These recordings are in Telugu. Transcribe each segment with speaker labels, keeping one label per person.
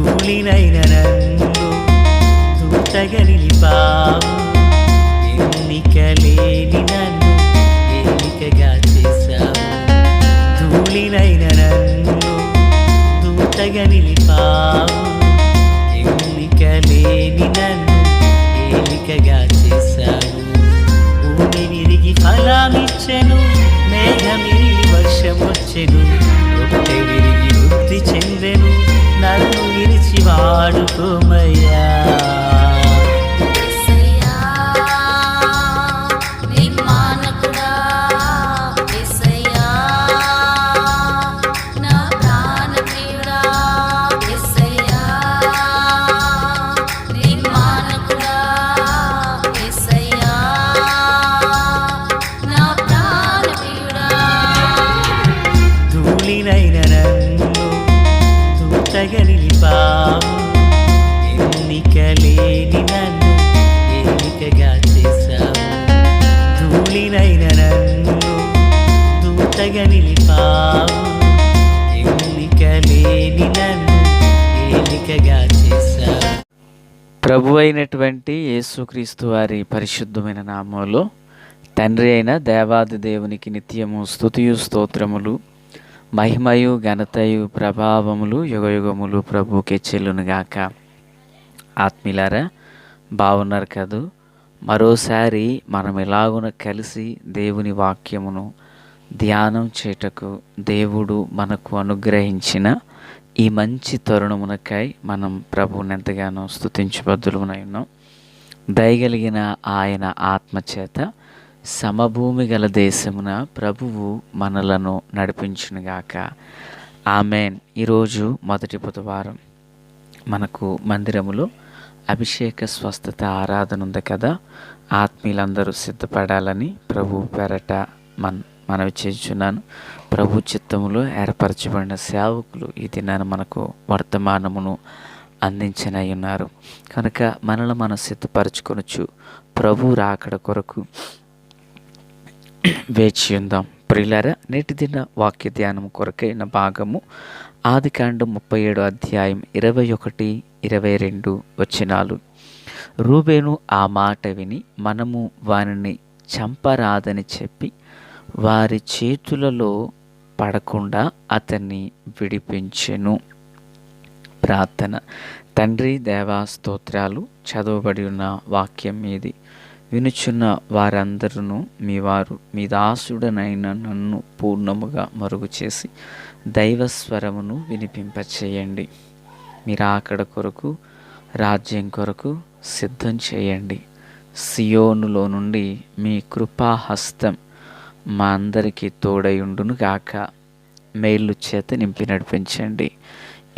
Speaker 1: ధూళినైన నన్ను దూతగా నిలిపావు, ఎన్నిక లేని నన్ను ఏలికగా చేశావు. ధూళినైన నన్ను దూతగా నిలిపావు, ఎన్నిక లేని నన్ను ఏలికగా చేశావు. భూమి విరిగి ఫలమిచ్చెను, మేఘమిరిగి వర్షమొచ్చెను, రొట్టె విరిగి వృద్ధి చెందెను, నన్ను విరిచి వాడుకోమయ్యా. ధూళినైన నన్ను దూతగా నిలిపావు, ఎన్నిక లేని నన్ను ఏలికగా చేశావు. ధూళినైన నన్ను దూతగా నిలిపావు, ఎన్నిక లేని నన్ను ఏలికగా చేశావు. ప్రభు అయినటువంటి యేసుక్రీస్తు వారి పరిశుద్ధమైన నామంలో తండ్రి అయిన దేవాది దేవునికి నిత్యము స్తుతియు స్తోత్రములు, మహిమయు ఘనతయు ప్రభావములు యుగయుగములు ప్రభుకే చెల్లునుగాక. ఆత్మీయులారా, బాగున్నారు కదూ? మరోసారి మనం ఎలాగున కలిసి దేవుని వాక్యమును ధ్యానం చేయుటకు దేవుడు మనకు అనుగ్రహించిన ఈ మంచి తరుణమునకై మనం ప్రభువుని ఎంతగానో స్తుతించబద్దులమై ఉన్నాం. దయగలిగిన ఆయన ఆత్మచేత సమభూమి గల దేశమున ప్రభువు మనలను నడిపించునుగాక. ఆమెన్. ఈరోజు మొదటి బుధవారం మనకు మందిరములో అభిషేక స్వస్థత ఆరాధన ఉంది కదా. ఆత్మీయులందరూ సిద్ధపడాలని ప్రభు పేరట మనవి చేస్తున్నాను. ప్రభు చిత్తములో ఏర్పరచబడిన సేవకులు ఈ దినాన్ని మనకు వర్తమానమును అందించనై ఉన్నారు కనుక మనల్ని మనం సిద్ధపరచుకొనొచ్చు. ప్రభు రాకడ కొరకు వేచి ఉందాం. ప్రియులారా, నేటి దిన వాక్య ధ్యానం కొరకైన భాగము ఆదికాండం 37 అధ్యాయం 21, 22 వచనాలు. రూబేను ఆ మాట విని మనము వారిని చంపరాదని చెప్పి వారి చేతులలో పడకుండా అతన్ని విడిపించెను. ప్రార్థన. తండ్రి, దేవా స్తోత్రాలు. చదవబడి ఉన్న వాక్యం మీది వినుచున్న వారందరూ మీ వారు, మీ దాసుడనైన నన్ను పూర్ణముగా మరుగు చేసి దైవస్వరమును వినిపింపచేయండి. మీరు అక్కడ కొరకు, రాజ్యం కొరకు సిద్ధం చేయండి. సియోనులో నుండి మీ కృపాహస్తం మా అందరికీ తోడయుండును గాక. మేలు చేత నింపి నడిపించండి.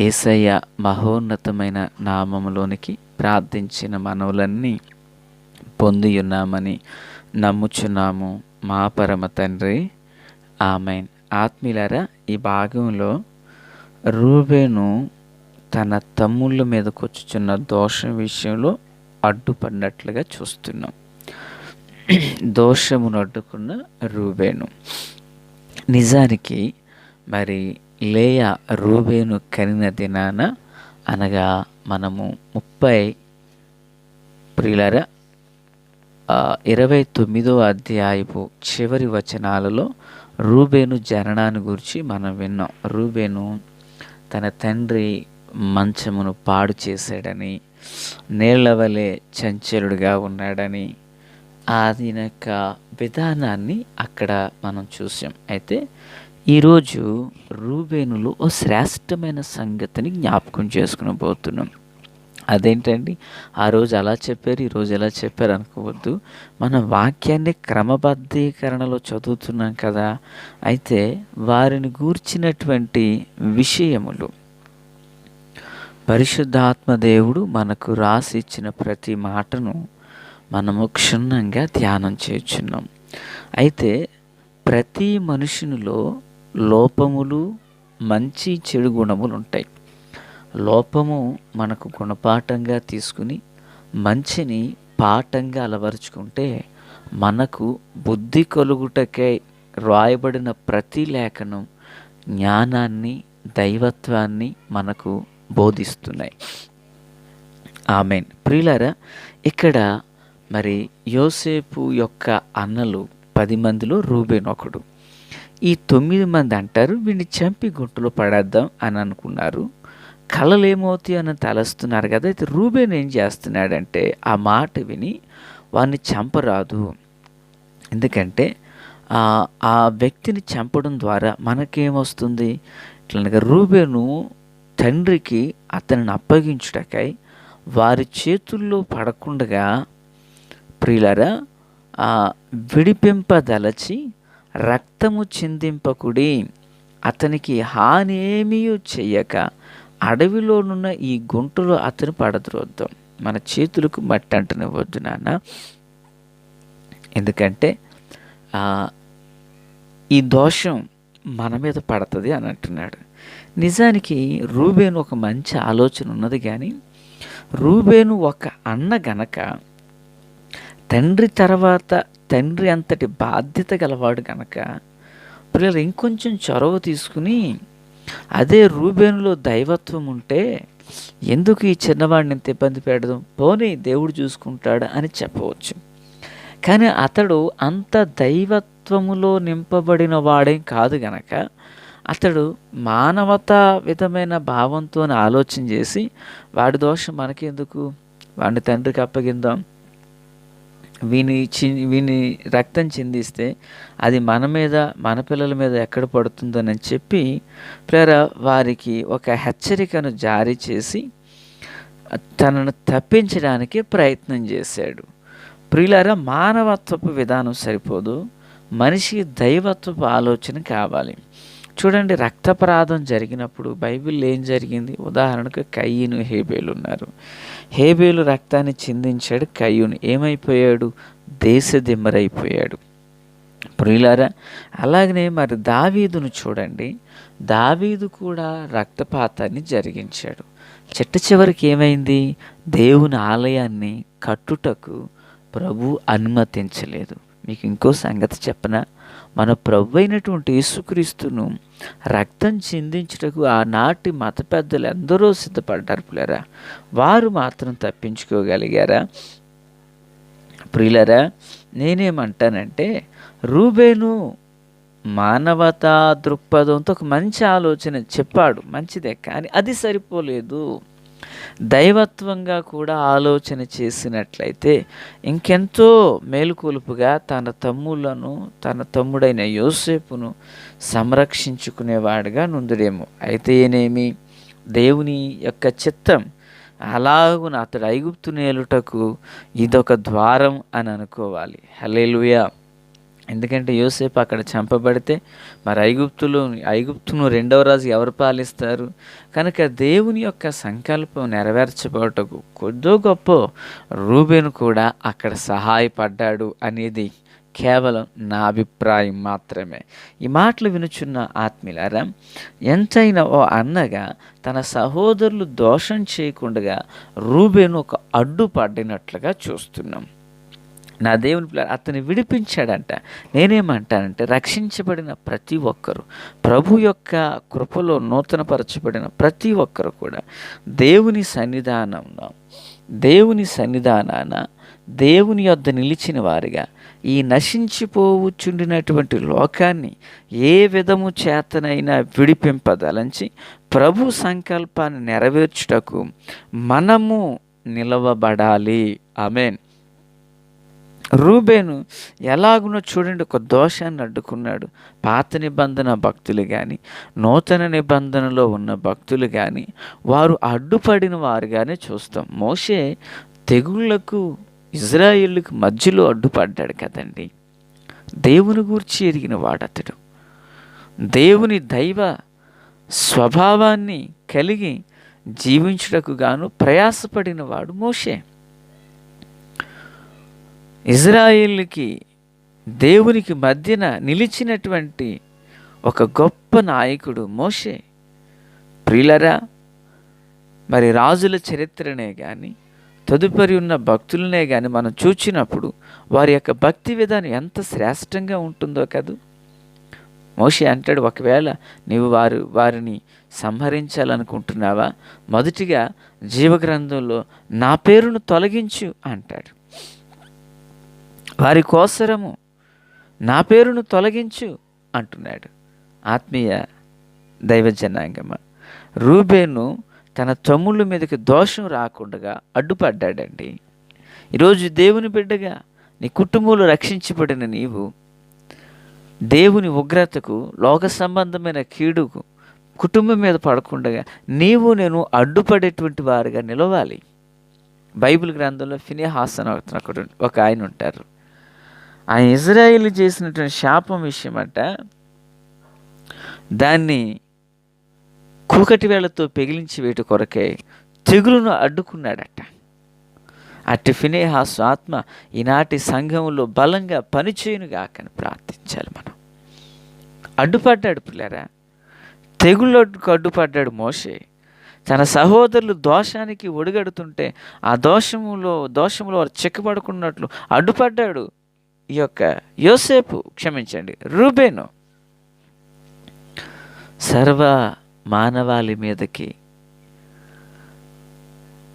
Speaker 1: యేసయ్య మహోన్నతమైన నామములోనికి ప్రార్థించిన మనవులన్నీ పొందియున్నామని నమ్ముచున్నాము మా పరమ తండ్రి. ఆమెన్. ఆత్మీయులారా, ఈ భాగంలో రూబేను తన తమ్ముళ్ళ మీదకు వచ్చుచున్న దోషం విషయంలో అడ్డుపడినట్లుగా చూస్తున్నాం. దోషమును అడ్డుకున్న రూబేను. నిజానికి మరి లేయా రూబేను కనిన దినాన, అనగా మనము 29వ అధ్యాయపు చివరి వచనాలలో రూబేను జననాన్ని గురించి మనం విన్నాం. రూబేను తన తండ్రి మంచమును పాడు చేశాడని, నీళ్ల వలె చంచలుడిగా ఉన్నాడని, అది యొక్క విధానాన్ని అక్కడ మనం చూసాం. అయితే ఈరోజు రూబేనులో ఓ శ్రేష్టమైన సంగతిని జ్ఞాపకం చేసుకుని పోతున్నాం. అదేంటండి? ఆ రోజు అలా చెప్పారు, ఈరోజు ఎలా చెప్పారు అనుకోవద్దు. మన వాక్యాన్ని క్రమబద్ధీకరణలో చదువుతున్నాం కదా. అయితే వారిని గూర్చినటువంటి విషయములు పరిశుద్ధాత్మదేవుడు మనకు రాసి ఇచ్చిన ప్రతి మాటను మనము క్షుణ్ణంగా ధ్యానం చేయుచున్నాం. అయితే ప్రతి మనుషునిలో లోపములు, మంచి చెడు గుణములు ఉంటాయి. లోపము మనకు గుణపాఠంగా తీసుకుని మంచిని పాఠంగా అలవరుచుకుంటే మనకు బుద్ధి కలుగుటకై రాయబడిన ప్రతి లేఖనం జ్ఞానాన్ని, దైవత్వాన్ని మనకు బోధిస్తున్నాయి. ఆమేన్. ప్రియులారా, ఇక్కడ మరి యోసేపు యొక్క అన్నలు 10 మందిలో రూబేను ఒకడు. ఈ 9 మంది అంటారు, వీడిని చంపి గుంటలో పడేద్దాం అని అనుకున్నారు. కలలు ఏమవుతాయి అని తలస్తున్నారు కదా. అయితే రూబేను ఏం చేస్తున్నాడంటే ఆ మాట విని వాడిని చంపరాదు. ఎందుకంటే ఆ వ్యక్తిని చంపడం ద్వారా మనకేమొస్తుంది? ఇట్లనగా రూబేను తండ్రికి అతనిని అప్పగించుటకై వారి చేతుల్లో పడకుండగా ప్రియులారా విడిపింపదలచి రక్తము చిందింపకుడి, అతనికి హాని ఏమీ చెయ్యక అడవిలోనున్న ఈ గుంటలో అతను పడద్రోద్దాం. మన చేతులకు మట్టి అంటనివ్వద్దు నాన్న, ఎందుకంటే ఈ దోషం మన మీద పడుతుంది అని అంటున్నాడు. నిజానికి రూబేను ఒక మంచి ఆలోచన ఉన్నది, కానీ రూబేను ఒక అన్న గనక తండ్రి తర్వాత తండ్రి అంతటి బాధ్యత గలవాడు గనక పిల్లలు ఇంకొంచెం చొరవ తీసుకుని, అదే రూబేనులో దైవత్వం ఉంటే ఎందుకు ఈ చిన్నవాడిని ఇంత ఇబ్బంది పెడదాం, పోనీ దేవుడు చూసుకుంటాడు అని చెప్పవచ్చు. కానీ అతడు అంత దైవత్వములో నింపబడిన వాడేం కాదు గనక అతడు మానవతా విధమైన భావంతో ఆలోచన చేసి వాడి దోషం మనకెందుకు, వాడిని తండ్రికి అప్పగిందాం, వీని రక్తం చిందిస్తే అది మన మీద మన పిల్లల మీద ఎక్కడ పడుతుందని చెప్పి వారికి ఒక హెచ్చరికను జారీ చేసి తనను తప్పించడానికి ప్రయత్నం చేశాడు. ప్రియులారా, మానవత్వపు విధానం సరిపోదు, మనిషికి దైవత్వపు ఆలోచన కావాలి. చూడండి, రక్తపరాధం జరిగినప్పుడు బైబిల్లో ఏం జరిగింది? ఉదాహరణకు కయ్యను, హేబేలు ఉన్నారు. హేబేలు రక్తాన్ని చిందించాడు, కయ్యూను ఏమైపోయాడు? దేశదిమ్మరైపోయాడు. ప్రియులారా, అలాగనే మరి దావీదును చూడండి, దావీదు కూడా రక్తపాతాన్ని జరిగించాడు. చివరికి ఏమైంది? దేవుని ఆలయాన్ని కట్టుటకు ప్రభు అనుమతించలేదు. మీకు ఇంకో సంగతి చెప్పనా? మన ప్రభు అయినటువంటి యేసుక్రీస్తును రక్తం చిందించుటకు ఆనాటి మత పెద్దలు ఎందరో సిద్ధపడ్డారు పిల్లరా, వారు మాత్రం తప్పించుకోగలిగారా? ప్రియులరా, నేనేమంటానంటే రూబేను మానవతా దృక్పథంతో ఒక మంచి ఆలోచన చెప్పాడు, మంచిదే, కానీ అది సరిపోలేదు. దైవత్వంగా కూడా ఆలోచన చేసినట్లయితే ఇంకెంతో మేలుకొలుపుగా తన తమ్ములను, తన తమ్ముడైన యోసేపును సంరక్షించుకునేవాడుగా నుందుడేమో. అయితే ఏనేమి, దేవుని యొక్క చిత్తం అలాగున అతడు ఐగుప్తు నేలుటకు ఇదొక ద్వారం అని అనుకోవాలి. హల్లెలూయా. ఎందుకంటే యోసేపు అక్కడ చంపబడితే మరి ఐగుప్తును రెండవ రాజు ఎవరు పాలిస్తారు? కనుక దేవుని యొక్క సంకల్పం నెరవేర్చబోటకు కొద్దో గొప్ప రూబేను కూడా అక్కడ సహాయపడ్డాడు అనేది కేవలం నా అభిప్రాయం మాత్రమే. ఈ మాటలు వినుచున్న ఆత్మీయులారా, ఎంతైనా ఓ అన్నగా తన సహోదరులు దోషం చేయకుండా రూబేను ఒక అడ్డుపడినట్లుగా చూస్తున్నాం. నా దేవుని పిల్ల అతన్ని విడిపించాడంట. నేనేమంటానంటే రక్షించబడిన ప్రతి ఒక్కరు, ప్రభు యొక్క కృపలో నూతనపరచబడిన ప్రతి ఒక్కరు కూడా దేవుని సన్నిధానాన దేవుని యొద్ద నిలిచిన వారిగా ఈ నశించిపోవచ్చుండినటువంటి లోకాన్ని ఏ విధము చేతనైనా విడిపింపదలంచి ప్రభు సంకల్పాన్ని నెరవేర్చుటకు మనము నిలవబడాలి. ఆమేన్. రూబేను ఎలాగునో చూడండి, ఒక దోషాన్ని అడ్డుకున్నాడు. పాత నిబంధన భక్తులు కానీ నూతన నిబంధనలో ఉన్న భక్తులు కానీ వారు అడ్డుపడిన వారుగానే చూస్తాం. మోషే తెగుళ్లకు ఇజ్రాయేలుకు మధ్యలో అడ్డుపడ్డాడు కదండి. దేవుని గూర్చి ఎరిగిన వాడతడు, దేవుని దైవ స్వభావాన్ని కలిగి జీవించుటకు గాను ప్రయాసపడిన వాడు మోషే. ఇజ్రాయేలుకి దేవునికి మధ్యన నిలిచినటువంటి ఒక గొప్ప నాయకుడు మోషే. ప్రియులరా, మరి రాజుల చరిత్రనే కానీ తదుపరి ఉన్న భక్తులనే కానీ మనం చూచినప్పుడు వారి యొక్క భక్తి విధానం ఎంత శ్రేష్టంగా ఉంటుందో కదూ. మోషే అంటాడు, ఒకవేళ నీవు వారిని సంహరించాలనుకుంటున్నావా, మొదటిగా జీవగ్రంథంలో నా పేరును తొలగించు అంటాడు. వారి కోసరము నా పేరును తొలగించు అంటున్నాడు. ఆత్మీయ దైవ జనాంగమ, రూబేను తన తమ్ముళ్ళ మీదకి దోషం రాకుండా అడ్డుపడ్డాడండి. ఈరోజు దేవుని బిడ్డగా నీ కుటుంబంలో రక్షించబడిన నీవు దేవుని ఉగ్రతకు, లోక సంబంధమైన కీడుకు కుటుంబం మీద పడకుండా నేను అడ్డుపడేటువంటి వారుగా నిలవాలి. బైబిల్ గ్రంథంలో ఫినెహాస్ అని ఒక ఆయన ఉంటారు. ఆయన ఇజ్రాయేలు చేసినటువంటి శాపం విషయం అంట, దాన్ని కూకటి వేళ్లతో పెగిలించి వేటి కొరకే తెగులును అడ్డుకున్నాడట. అట్టి ఫినెహాసు ఆత్మ ఈనాటి సంఘంలో బలంగా పనిచేయునుగాక అని ప్రార్థించాలి. మనం అడ్డుపడ్డాడు పిల్లరా, తెగుళ్ళకు అడ్డుపడ్డాడు మోషే. తన సహోదరులు దోషానికి ఒడిగడుతుంటే ఆ దోషములో వారు చిక్కబడుకున్నట్లు అడ్డుపడ్డాడు ఈ యొక్క యోసేపు, క్షమించండి, రూబేను. సర్వ మానవాళి మీదకి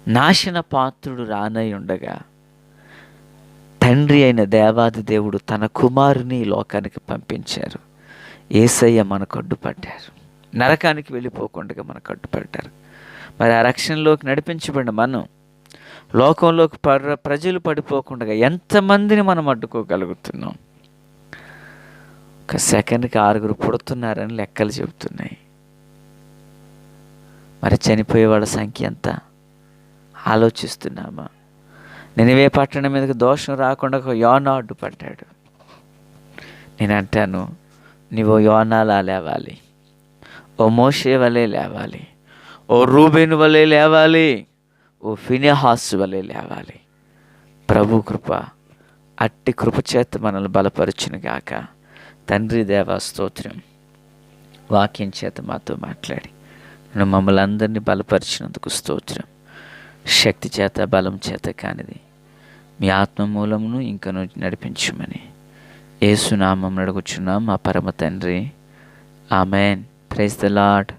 Speaker 1: నాశన పాత్రుడు రానై ఉండగా తండ్రి అయిన దేవాది దేవుడు తన కుమారుని లోకానికి పంపించారు. యేసయ్య మనకు అడ్డుపడ్డారు, నరకానికి వెళ్ళిపోకుండా మనకు అడ్డుపడ్డారు. మరి ఆ రక్షణలోకి నడిపించబడిన మనం లోకంలోకి ప్రజలు పడిపోకుండా ఎంతమందిని మనం అడ్డుకోగలుగుతున్నాం? ఒక సెకండ్కి 6 పుడుతున్నారని లెక్కలు చెబుతున్నాయి. మరి చనిపోయే వాళ్ళ సంఖ్య ఎంత ఆలోచిస్తున్నామా? నినివే పట్టణం మీదకి దోషం రాకుండా ఒక యోనా అడ్డుపడ్డాడు. నేను అంటాను, నీవు యోనాలా లేవాలి, ఓ మోషే వలె లేవాలి, ఓ రూబేను వలె లేవాలి, ఓ ఫినెహాసు వలె లేవాలి. ప్రభు కృప, అట్టి కృప చేత మనల్ని బలపరచును గాక. తండ్రి దేవా స్తోత్రం. వాక్యం చేత మాతో మాట్లాడి నువ్వు మమ్మల్ని అందరినీ బలపరిచినందుకు స్తోత్రం. శక్తి చేత బలం చేత కానిది మీ ఆత్మ మూలమును ఇంకను నడిపించమని యేసు నామమున అడుగుచున్నాం మా పరమ తండ్రి. ఆమెన్. Praise the lord.